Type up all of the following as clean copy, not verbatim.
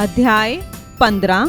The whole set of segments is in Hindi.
अध्याय 15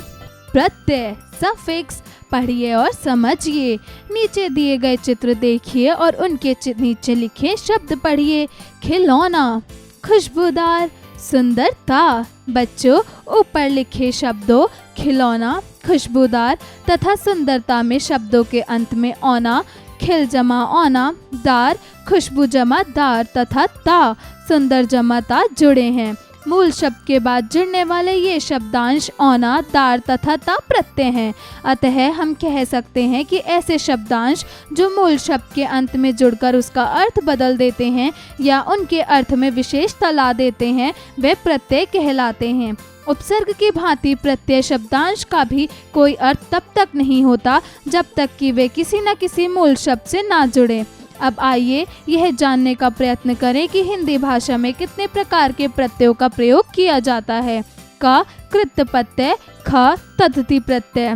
प्रत्यय सफिक्स पढ़िए और समझिए। नीचे दिए गए चित्र देखिए और उनके नीचे लिखे शब्द पढ़िए। खिलौना, खुशबूदार, सुंदरता। बच्चों, ऊपर लिखे शब्दों खिलौना, खुशबूदार तथा सुंदरता में शब्दों के अंत में औना, खिल जमा औना, दार, खुशबू जमा दार तथा ता, सुंदर जमा ता जुड़े हैं। मूल शब्द के बाद जुड़ने वाले ये शब्दांश औना, दार तथा ता प्रत्यय हैं। अतः हम कह सकते हैं कि ऐसे शब्दांश जो मूल शब्द के अंत में जुड़कर उसका अर्थ बदल देते हैं या उनके अर्थ में विशेषता ला देते हैं, वे प्रत्यय कहलाते हैं। उपसर्ग की भांति प्रत्यय शब्दांश का भी कोई अर्थ तब तक नहीं होता जब तक कि वे किसी न किसी मूल शब्द से ना जुड़े। अब आइए यह जानने का प्रयत्न करें कि हिंदी भाषा में कितने प्रकार के प्रत्ययों का प्रयोग किया जाता है। क कृत प्रत्यय, ख तद्धित प्रत्यय।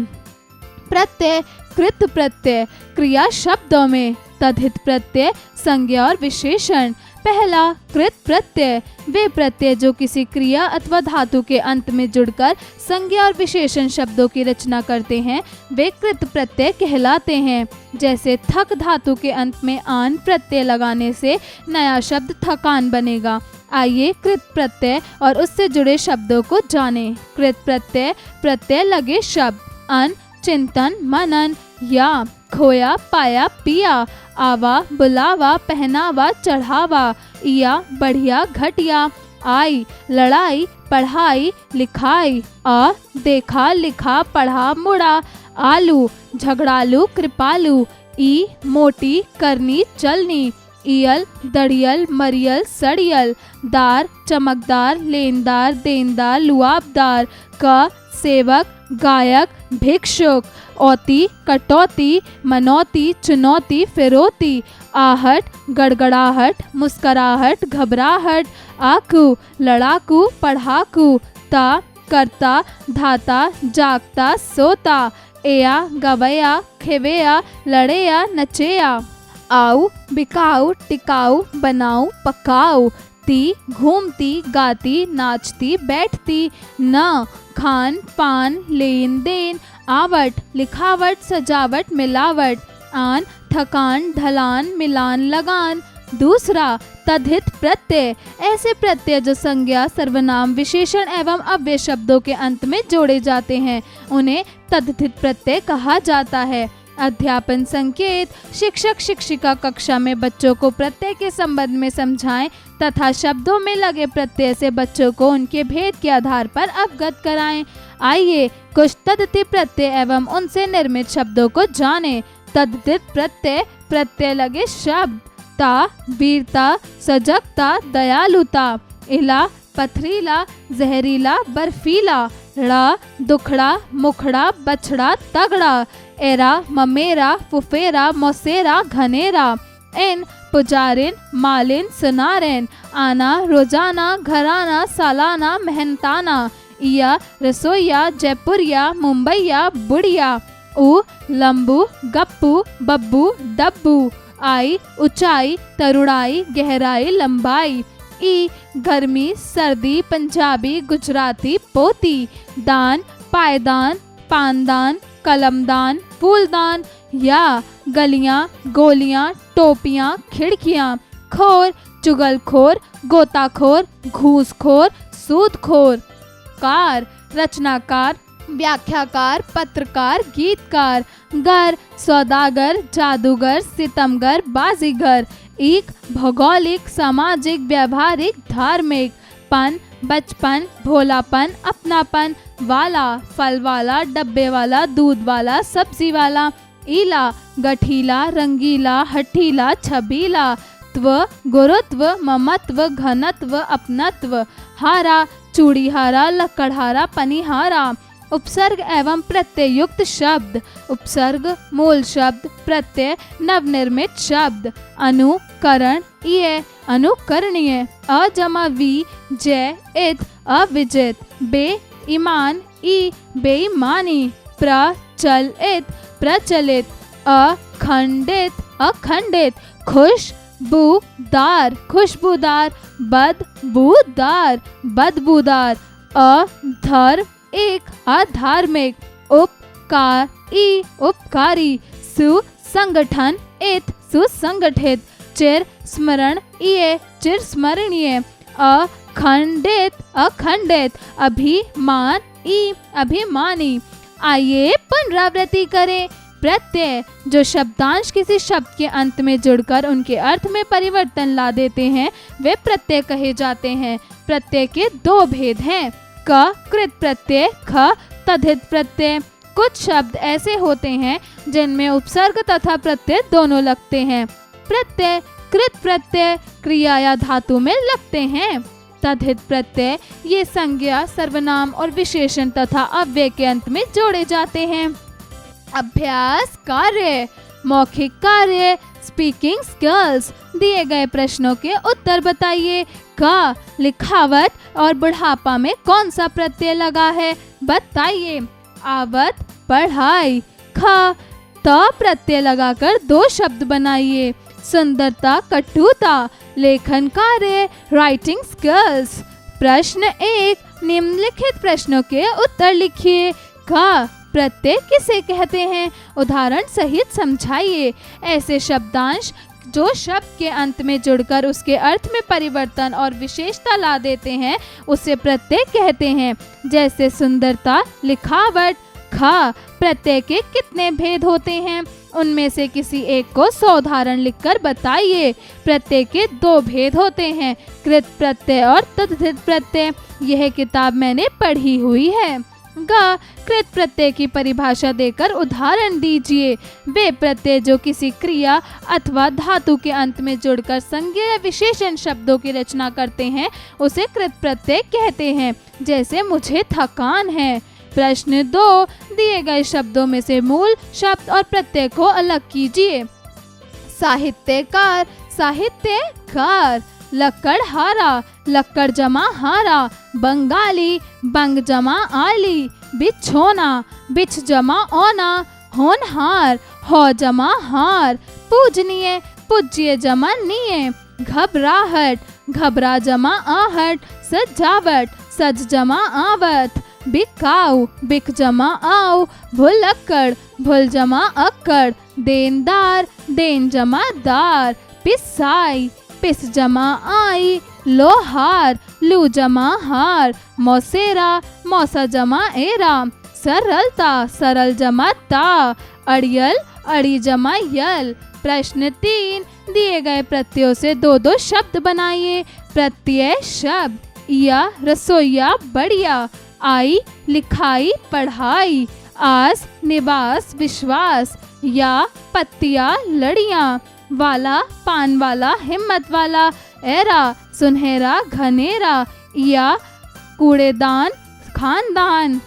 प्रत्यय कृत प्रत्यय क्रिया शब्दों में, तद्धित प्रत्यय संज्ञा और विशेषण। पहला कृत प्रत्यय, वे प्रत्यय जो किसी क्रिया अथवा धातु के अंत में जुड़कर संज्ञा और विशेषण शब्दों की रचना करते हैं, वे कृत प्रत्यय कहलाते हैं। जैसे थक धातु के अंत में आन प्रत्यय लगाने से नया शब्द थकान बनेगा। आइए कृत प्रत्यय और उससे जुड़े शब्दों को जानें। कृत प्रत्यय, प्रत्यय लगे शब्द। अन, चिंतन, मनन। या, खोया, पाया, पिया। आवा, बुलावा, पहनावा, चढ़ावा। इया, बढ़िया, घटिया। आई, लड़ाई, पढ़ाई, लिखाई। आ, देखा, लिखा, पढ़ा, मुड़ा। आलू, झगड़ालू, कृपालू। ई, मोटी, करनी, चलनी। इयल, दड़ियल, मरियल, सड़ियल। दार, चमकदार, लेनदार, देनदार, लुआबदार। क, सेवक, गायक, भिक्षुक। औती, कटौती, मनौती, चुनौती, फिरौती। आहट, गड़गड़ाहट, मुस्कराहट, घबराहट। आकू, लड़ाकू, पढ़ाकू। ता, करता, धाता, जागता, सोता। एया, गवया, खेवया, लड़ेया, नचेया। आऊ, बिकाऊ, टिकाऊ, बनाऊ, पकाऊ। ती, घूमती, गाती, नाचती, बैठती। न, खान पान, लेन देन। आवट, लिखावट, सजावट, मिलावट। आन, थकान, ढलान, मिलान, लगान। दूसरा तद्धित प्रत्यय, ऐसे प्रत्यय जो संज्ञा, सर्वनाम, विशेषण एवं अव्यय शब्दों के अंत में जोड़े जाते हैं, उन्हें तद्धित प्रत्यय कहा जाता है। अध्यापन संकेत, शिक्षक शिक्षिका कक्षा में बच्चों को प्रत्यय के संबंध में समझाएं तथा शब्दों में लगे प्रत्यय से बच्चों को उनके भेद के आधार पर अवगत कराएं। आइए कुछ तद्धित प्रत्यय एवं उनसे निर्मित शब्दों को जानें। तद्धित प्रत्यय, प्रत्यय लगे शब्द। ता, वीरता, सजगता, दयालुता। इला, पथरीला, जहरीला, बर्फीला। ड़ा, दुखड़ा, मुखड़ा, बछड़ा, तगड़ा। एरा, ममेरा, फुफेरा, मौसेरा, घनेरा। इन, पुजारिन, मालिन, सुनारिन। आना, रोजाना, घराना, सालाना, मेहनताना। इया, रसोईया, जयपुरिया, मुंबईया, बुढ़िया। उ, लंबू, गप्पू, बब्बू, डब्बू। आई, ऊंचाई, तरुणाई, गहराई, लंबाई। ई, गर्मी, सर्दी, पंजाबी, गुजराती, पोती। दान, पायदान, पानदान, कलमदान, फूलदान। या, गलियां, गोलियां, टोपियां, खिड़कियां। खोर, चुगलखोर, गोताखोर, घूसखोर, सूदखोर। कार, रचनाकार, व्याख्याकार, पत्रकार, गीतकार। गर, सौदागर, जादूगर, सितमगर, बाजीगर। एक, भौगोलिक, सामाजिक, व्यावहारिक, धार्मिक। पन, बचपन, भोलापन, अपनापन। वाला, फल वाला, डब्बे वाला, दूध वाला, सब्जी वाला। ईला, गठीला, रंगीला, हठीला, छबीला। त्व, गुरुत्व, ममत्व, घनत्व, अपनत्व। हारा, चूड़ीहारा, लकड़हारा, पनिहारा। उपसर्ग एवं प्रत्यय युक्त शब्द। उपसर्ग मूल शब्द, प्रत्यय नवनिर्मित शब्द। अनुकरण, ये अनुकरणीय। अ जमा वी, जय, इत, अविजित। बेईमान, ई, बेईमानी। प्रचलित, प्रचलित। अखंडित, अखंडित। खुशबूदार, खुशबूदार। बदबूदार, बदबूदार। अधर्म एक अधार्मिक, उपकारी उपकारी, सुसंगठन इत सुसंगठित, चिर स्मरण ये चिर स्मरणीय, अखंडित अखंडित, अभिमान ई अभिमानी। आइए पुनरावृत्ति करें। प्रत्यय जो शब्दांश किसी शब्द के अंत में जुड़कर उनके अर्थ में परिवर्तन ला देते हैं वे प्रत्यय कहे जाते हैं। प्रत्यय के दो भेद हैं, क कृत प्रत्यय, ख तद्धित प्रत्यय। कुछ शब्द ऐसे होते हैं जिनमें उपसर्ग तथा प्रत्यय दोनों लगते हैं। प्रत्यय कृत प्रत्यय क्रिया या धातु में लगते हैं। तद्धित प्रत्यय ये संज्ञा, सर्वनाम और विशेषण तथा अव्यय के अंत में जोड़े जाते हैं। अभ्यास कार्य, मौखिक कार्य, स्पीकिंग स्किल्स। दिए गए प्रश्नों के उत्तर बताइए। क लिखावट और बुढ़ापा में कौन सा प्रत्यय लगा है बताइए। आवत पढ़ाई। ख त प्रत्यय लगाकर दो शब्द बनाइए। सुंदरता कटुता। लेखन कार्य, राइटिंग स्किल्स। प्रश्न 1, निम्नलिखित प्रश्नों के उत्तर लिखिए। क प्रत्यय किसे कहते हैं, उदाहरण सहित समझाइए। ऐसे शब्दांश जो शब्द के अंत में जुड़कर उसके अर्थ में परिवर्तन और विशेषता ला देते हैं उसे प्रत्यय कहते हैं, जैसे सुंदरता, लिखावट। ख प्रत्यय के कितने भेद होते हैं, उनमें से किसी एक को 100 उदाहरण लिखकर बताइए। प्रत्यय के 2 भेद होते हैं, कृत प्रत्यय और तद्धित प्रत्यय। यह किताब मैंने पढ़ी हुई है। ग कृत प्रत्यय की परिभाषा देकर उदाहरण दीजिए। वे प्रत्यय जो किसी क्रिया अथवा धातु के अंत में जुड़कर संज्ञा या विशेषण शब्दों की रचना करते हैं उसे कृत प्रत्यय कहते हैं, जैसे मुझे थकान है। प्रश्न 2, दिए गए शब्दों में से मूल शब्द और प्रत्यय को अलग कीजिए। साहित्यकार, साहित्यकार। लकड़हारा, लकड़ जमा हारा। बंगाली, बंग जमा आली। बिछोना, बिछ जमा ओना। होनहार, हो जमा हार। पूजनीय, पूज्य जमा निये। घबराहट, घबरा जमा आहट। सजावट, सज जमा आवत। बिकाऊ, बिक जमा आओ। भुलक्कड़, भुल जमा अक्कड़। देनदार, देन जमा दार। पिसाई, पिस जमा आई। लोहार, लू जमा हार। मौसेरा, मौसा जमा एरा। सरलता, सरल जमा ता। अड़ियल, अड़ी जमा यल। प्रश्न 3, दिए गए प्रत्ययों से 2-2 शब्द बनाइए। प्रत्यय शब्द, या रसोईया बढ़िया। आई लिखाई पढ़ाई। आस निवास विश्वास। या पत्तियां लड़ियां। वाला पान वाला हिम्मत वाला। एरा सुनहरा घनेरा। या कूड़ेदान खानदान।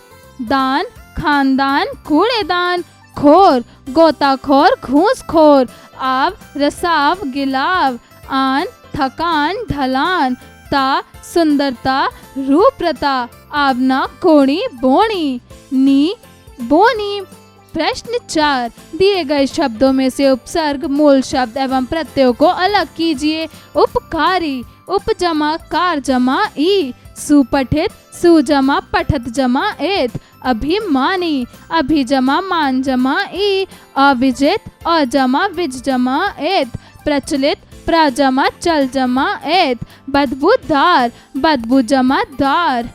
दान खानदान कूड़ेदान। खोर गोताखोर घूसखोर। आव रसाव गिलाव। आन थकान ढलान। ता सुंदरता रूपरता। आवना कोणी बोणी। नी बोनी। प्रश्न 4, दिए गए शब्दों में से उपसर्ग, मूल शब्द एवं प्रत्ययों को अलग कीजिए। उपकारी, उप जमा कार जमा ई। सुपठित, सु जमा पठत जमा एत। अभिमानी, अभि जमा मान जमा ई। अविजित, अ जमा विज जमा एत। प्रचलित, प्र जमा चल जमा एत। बदबूदार, बदबू जमा दार।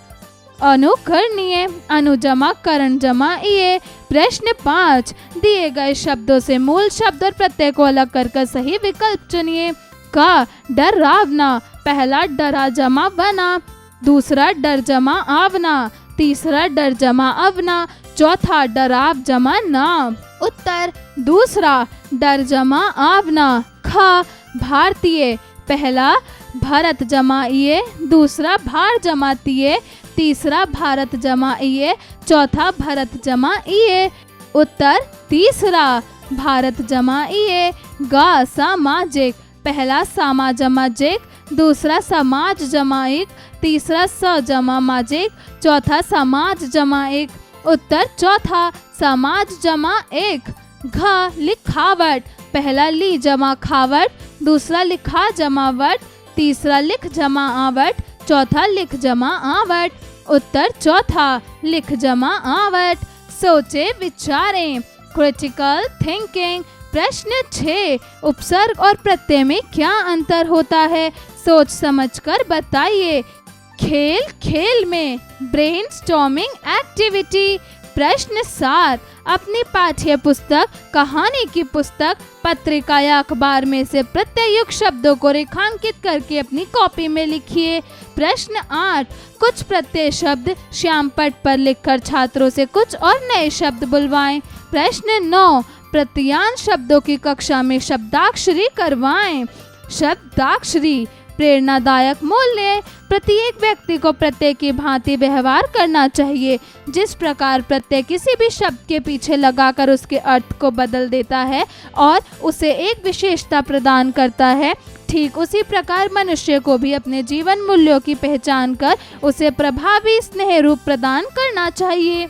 अनुकरणीय, अनु जमा करण जमा इये। प्रश्न 5, दिए गए शब्दों से मूल शब्द और प्रत्यय को अलग कर सही विकल्प चुनिए। क डरावना, पहला डरा जमा बना। दूसरा डर जमा आवना। तीसरा डर जमा अवना। चौथा डराव जमा नाम। उत्तर दूसरा, डर जमा आवना। ख भारतीय, पहला भारत जमा इये। दूसरा भार जमा तिये। तीसरा भारत जमा इये। चौथा भारत जमा इये। उत्तर तीसरा, भारत जमा इये। ग सामाजिक, पहला सामा जमा जिक। दूसरा समाज जमा इक। तीसरा स जमा माजिक। चौथा समाज जमा एक। उत्तर चौथा, समाज जमा एक। घ लिखावट, पहला ली जमा खावट। दूसरा लिखा जमा वट। तीसरा लिख जमा आवट। चौथा लिख जमा आवट। उत्तर चौथा, लिख जमा आवट, सोचे विचारें, क्रिटिकल थिंकिंग। प्रश्न 6, उपसर्ग और प्रत्यय में क्या अंतर होता है, सोच समझकर बताइए। खेल खेल में, ब्रेनस्टॉर्मिंग एक्टिविटी। प्रश्न 7, अपनी पाठ्य पुस्तक, कहानी की पुस्तक, पत्रिका या अखबार में से प्रत्ययुक्त शब्दों को रेखांकित करके अपनी कॉपी में लिखिए। प्रश्न 8, कुछ प्रत्यय शब्द श्याम पट पर लिखकर छात्रों से कुछ और नए शब्द बुलवाएं। प्रश्न 9, प्रत्ययान शब्दों की कक्षा में शब्दाक्षरी करवाएं। शब्दाक्षरी, प्रेरणादायक मूल्य। प्रत्येक व्यक्ति को प्रत्यय की भांति व्यवहार करना चाहिए। जिस प्रकार प्रत्यय किसी भी शब्द के पीछे लगाकर उसके अर्थ को बदल देता है और उसे एक विशेषता प्रदान करता है, ठीक उसी प्रकार मनुष्य को भी अपने जीवन मूल्यों की पहचान कर उसे प्रभावी स्नेह रूप प्रदान करना चाहिए।